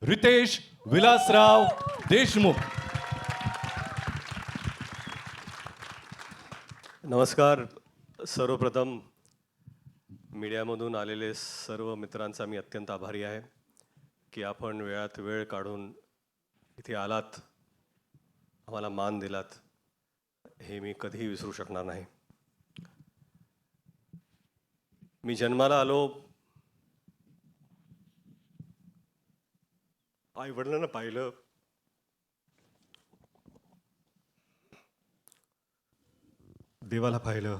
रितेश विलासराव देशमुख. नमस्कार. सर्वप्रथम मीडियामधून आलेले सर्व मित्रांचा मी अत्यंत आभारी आहे की आपण वेळात वेळ काढून इथे आलात, आम्हाला मान दिलात, हे मी कधीही विसरू शकणार नाही. मी जन्माला आलो, आई वडिलांना पाहिलं, देवाला पाहिलं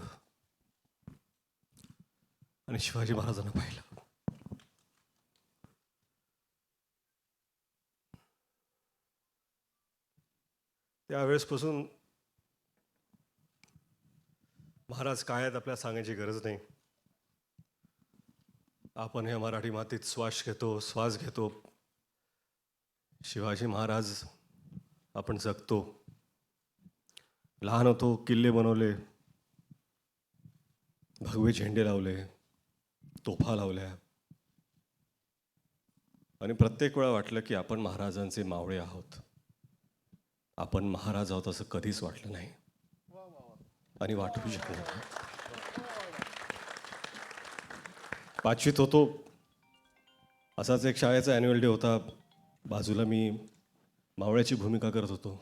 आणि शिवाजी महाराजांना पाहिलं. त्यावेळेसपासून महाराज काय आहेत आपल्याला सांगायची गरज नाही. आपण हे मराठी मातीत श्वास घेतो. शिवाजी महाराज आपण जगतो. लहान होतो, किल्ले बनवले, भगवे झेंडे लावले, तोफा लावल्या आणि प्रत्येक वेळा वाटलं की आपण महाराजांचे मावळे आहोत. आपण महाराज आहोत असं कधीच वाटलं नाही आणि वाटू शकलं नाही. पाचवीत होतो, असाच एक शाळेचा ॲन्युअल डे होता. बाजूला मी मावळ्याची भूमिका करत होतो.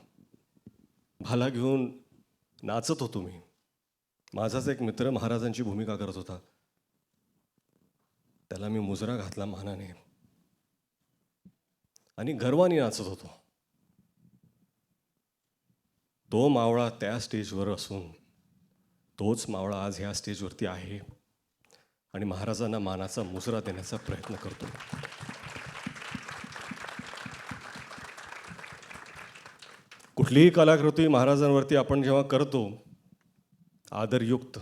भाला घेऊन नाचत होतो मी. माझाच एक मित्र महाराजांची भूमिका करत होता. त्याला मी मुजरा घातला मानाने आणि गर्वाने नाचत होतो. तो मावळा त्या स्टेजवर असून तोच मावळा आज ह्या स्टेजवरती आहे आणि महाराजांना मानाचा मुजरा देण्याचा प्रयत्न करतो. कुठलीही कलाकृती महाराजांवरती आपण जेव्हा करतो, आदरयुक्त,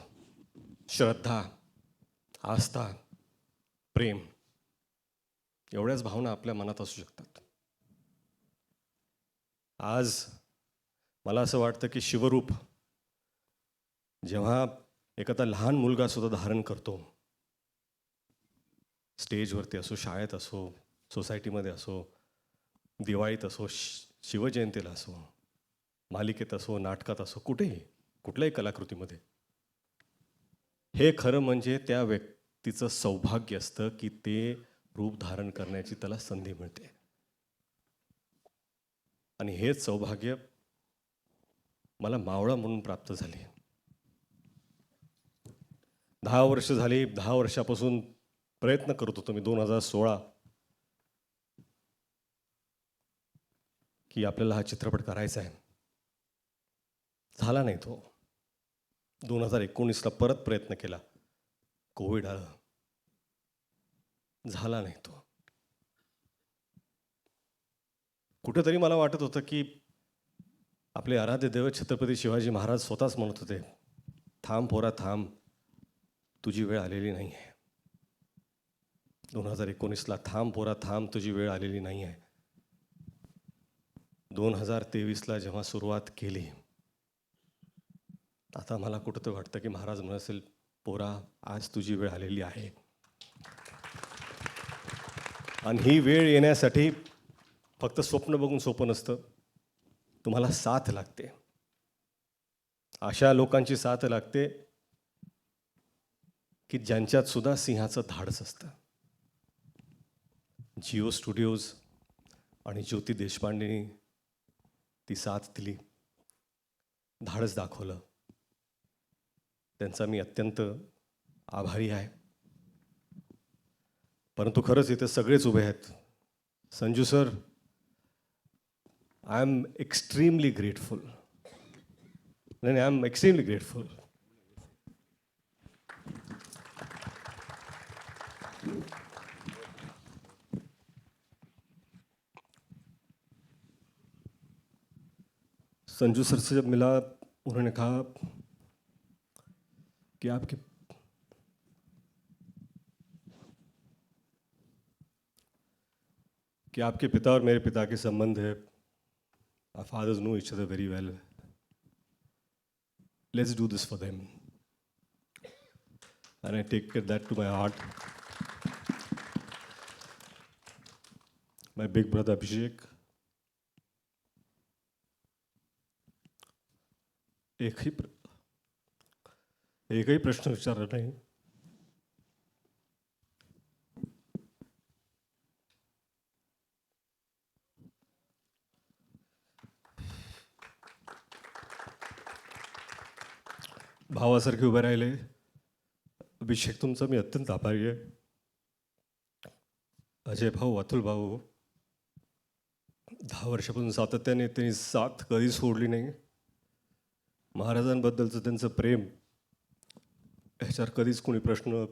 श्रद्धा, आस्था, प्रेम एवढ्याच भावना आपल्या मनात असू शकतात. आज मला असं वाटतं की शिवरूप जेव्हा एखादा लहान मुलगा सुद्धा धारण करतो, स्टेजवरती असो, शाळेत असो, सोसायटीमध्ये असो, दिवाळीत असो, शिवजयंतीला असो, मालिकेत असो, नाटकात असो, कुठल्याही कलाकृतीमध्ये, हे खरं म्हणजे त्या व्यक्तीचं सौभाग्य असतं की ते रूप धारण करण्याची त्याला संधी मिळते. आणि हेच सौभाग्य मला मावळा म्हणून प्राप्त झाले. 10 वर्ष झाली. 10 वर्षापासून प्रयत्न करत होतो मी 2016 की आपल्याला हा चित्रपट करायचा आहे. झाला नाही तो. 2019ला परत प्रयत्न केला. कोविड आलं, झाला नाही तो. कुठेतरी मला वाटत होतं की आपले आराध्य दैवत छत्रपती शिवाजी महाराज स्वतःच म्हणत होते, थांब पोरा थांब, तुझी वेळ आलेली नाही आहे. 2019ला थांब पोरा थांब, तुझी वेळ आलेली नाही आहे. 2023ला जेव्हा सुरुवात केली, आता मला कुठं वाटतं की महाराज म्हणत असेल, पोरा आज तुझी वेळ आलेली आहे. आणि ही वेळ येण्यासाठी फक्त स्वप्न बघून सोपं नसतं. तुम्हाला साथ लागते. अशा लोकांची साथ लागते की ज्यांच्यात सुद्धा सिंहाचं धाडस असतं. जिओ स्टुडिओज आणि ज्योती देशपांडेंनी ती साथ दिली, धाडस दाखवलं. त्यांचा मी अत्यंत आभारी आहे. परंतु खरंच इथे सगळेच उभे आहेत. Sanju sir, I am extremely grateful. नाही, I am extremely grateful. Sanju sir से जब मिला, उन्होंने कहा कि आपके पिता और मेरे पिता के संबंध है. Our fathers know each other very well. Let's do this for them. And I take that to my heart. My big brother Abhishek, एकही प्रश्न विचारला नाही. भावासारखे उभे राहिले. अभिषेक, तुमचा मी अत्यंत आभारी आहे. अजय भाऊ, अतुल भाऊ, 10 वर्षापासून सातत्याने त्यांनी साथ कधी सोडली नाही. महाराजांबद्दलचं त्यांचं प्रेम, ह्याच्यावर कधीच कोणी प्रश्न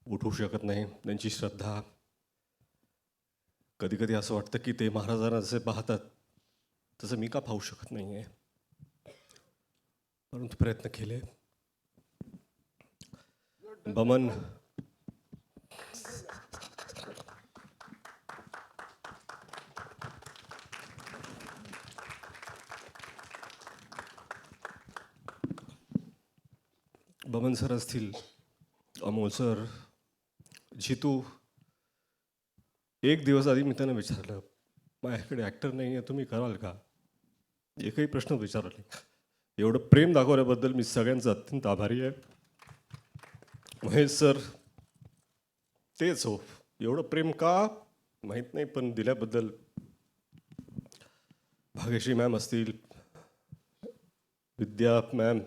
उठवू शकत नाही. त्यांची श्रद्धा, कधी कधी असं वाटतं की ते महाराजांना जसे पाहतात तसं मी का पाहू शकत नाही आहे, परंतु प्रयत्न केले. बमन, बमन सर असतील, अमोल सर, जितू. एक दिवस आधी मी त्यांना विचारलं, माझ्याकडे ॲक्टर नाही आहे, तुम्ही कराल का? एकही प्रश्न विचारला नाही. एवढं प्रेम दाखवल्याबद्दल मी सगळ्यांचा अत्यंत आभारी आहे. महेश सर, तेच हो, एवढं प्रेम का माहीत नाही, पण दिल्याबद्दल. भाग्यश्री मॅम असतील, विद्या मॅम,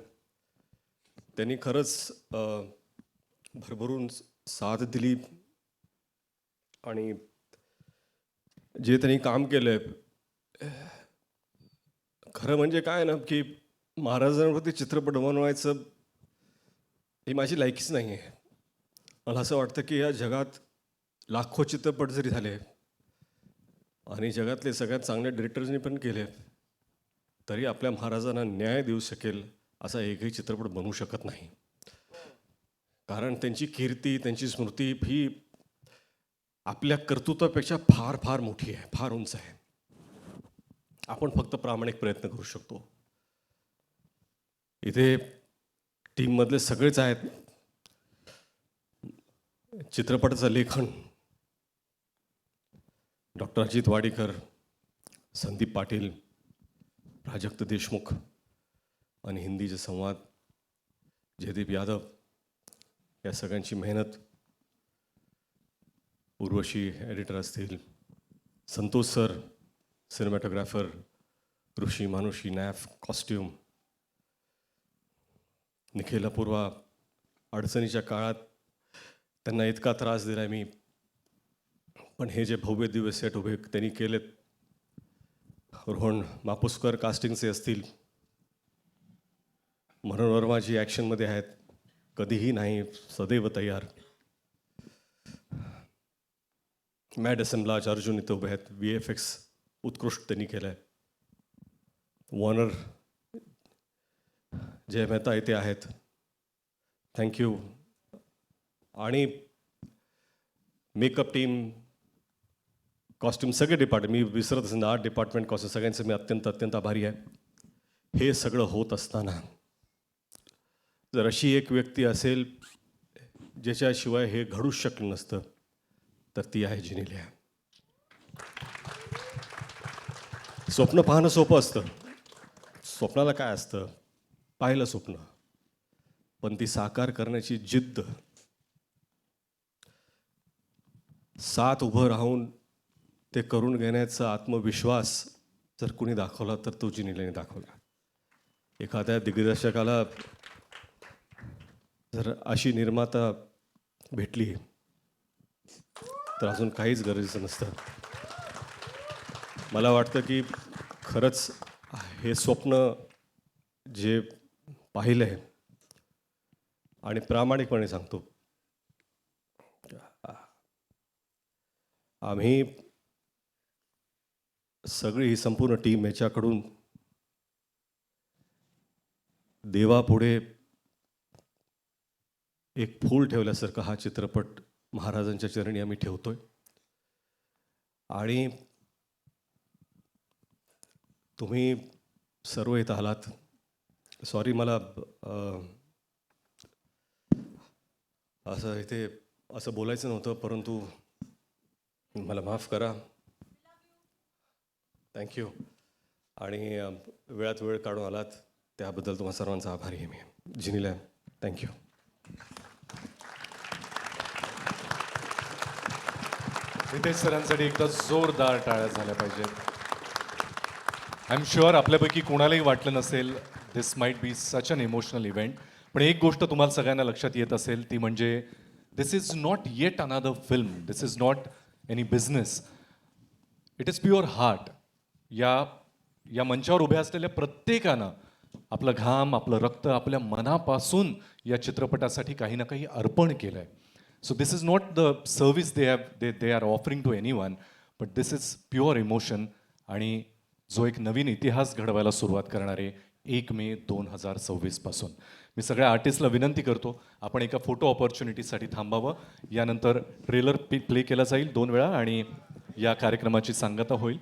त्यांनी खरंच भरभरून साथ दिली. आणि जे त्यांनी काम केलं आहे, खरं म्हणजे काय ना, की महाराजांवरती चित्रपट बनवायचं ही माझी लायकीच नाही आहे. मला असं वाटतं की या जगात लाखो चित्रपट जरी झाले आणि जगातले सगळ्यात चांगल्या डिरेक्टर्सनी पण केले, तरी आपल्या महाराजांना न्याय देऊ शकेल असा एकही चित्रपट बनवू शकत नाही. कारण त्यांची कीर्ती, त्यांची स्मृती ही आपल्या कर्तृत्वापेक्षा फार फार मोठी आहे, फार उंच आहे. आपण फक्त प्रामाणिक प्रयत्न करू शकतो. इथे टीममधले सगळेच आहेत. चित्रपटाचं लेखन डॉक्टर अजित वाडीकर, संदीप पाटील, प्राजक्त देशमुख, आणि हिंदीचे संवाद जयदीप यादव. या सगळ्यांची मेहनत. उर्वशी एडिटर असतील, संतोष सर सिनेमॅटोग्राफर, ऋषी मानुषी नॅफ कॉस्ट्यूम, निखिल अपूर्वा. अडचणीच्या काळात त्यांना इतका त्रास दिला मी, पण हे जे भव्य दिव्य सेट उभे त्यांनी केलेत. रोहन मापुसकर कास्टिंगचे असतील, मनोहर वर्माजी ॲक्शनमध्ये आहेत, कधीही नाही, सदैव तयार. मॅड असम्बलाज अर्जुन इथं उभे आहेत. VFX उत्कृष्ट त्यांनी केलं आहे. वॉर्नर जय मेहता इथे आहेत, थँक्यू. आणि मेकअप टीम, कॉस्ट्यूम, सगळे डिपार्टमेंट, मी विसरत असेल, आर्ट डिपार्टमेंट, कॉस्ट्यूम, सगळ्यांचं मी अत्यंत अत्यंत आभारी आहे. हे सगळं होत असताना जर अशी एक व्यक्ती असेल ज्याच्याशिवाय हे घडूच शकलं नसतं, तर ती आहे जिनिलिया. स्वप्न पाहणं सोपं असतं. स्वप्नाला काय असतं, पाहिलं स्वप्न, पण ती साकार करण्याची जिद्द, साथ उभं राहून ते करून घेण्याचा आत्मविश्वास जर कुणी दाखवला तर तो जिनिलियाने दाखवला. एखाद्या दिग्दर्शकाला जर अशी निर्माता भेटली तर अजून काहीच गरजेचं नसतं. मला वाटतं की खरंच हे स्वप्न जे पाहिलं आहे, आणि प्रामाणिकपणे सांगतो, आम्ही सगळी ही संपूर्ण टीम याच्याकडून देवापुढे एक फूल ठेवल्यासारखं हा चित्रपट महाराजांच्या चरणी आम्ही ठेवतोय. आणि तुम्ही सर्व इथं आलात. सॉरी, मला असं इथे असं बोलायचं नव्हतं, परंतु मला माफ करा. थँक्यू. आणि वेळात वेळ काढून आलात त्याबद्दल तुम्हा सर्वांचा आभारी आहे मी. जिनीला थँक्यू. रितेश सरांसाठी एकदा जोरदार टाळ्या झाल्या पाहिजेत. आय एम शुअर आपल्यापैकी कोणालाही वाटलं नसेल this might be such an emotional event. पण एक गोष्ट तुम्हाला सगळ्यांना लक्षात येत असेल ती म्हणजे this is not yet another film, this is not any business, it is pure heart. या मंचावर उभ्या असलेल्या प्रत्येकानं आपलं घाम, आपलं रक्त, आपल्या मनापासून या चित्रपटासाठी काही ना काही अर्पण केलं आहे. So this is not the service they are offering to anyone, but this is pure emotion आणि जो एक नवीन इतिहास घडवायला सुरुवात करणार आहे 1 मे 2026 पासून. मी सगळ्या आर्टिस्टला विनंती करतो आपण एका फोटो ऑपॉर्च्युनिटीसाठी थांबावं. यानंतर ट्रेलर प्ले केला जाईल 2 वेळा आणि या कार्यक्रमाची सांगता होईल.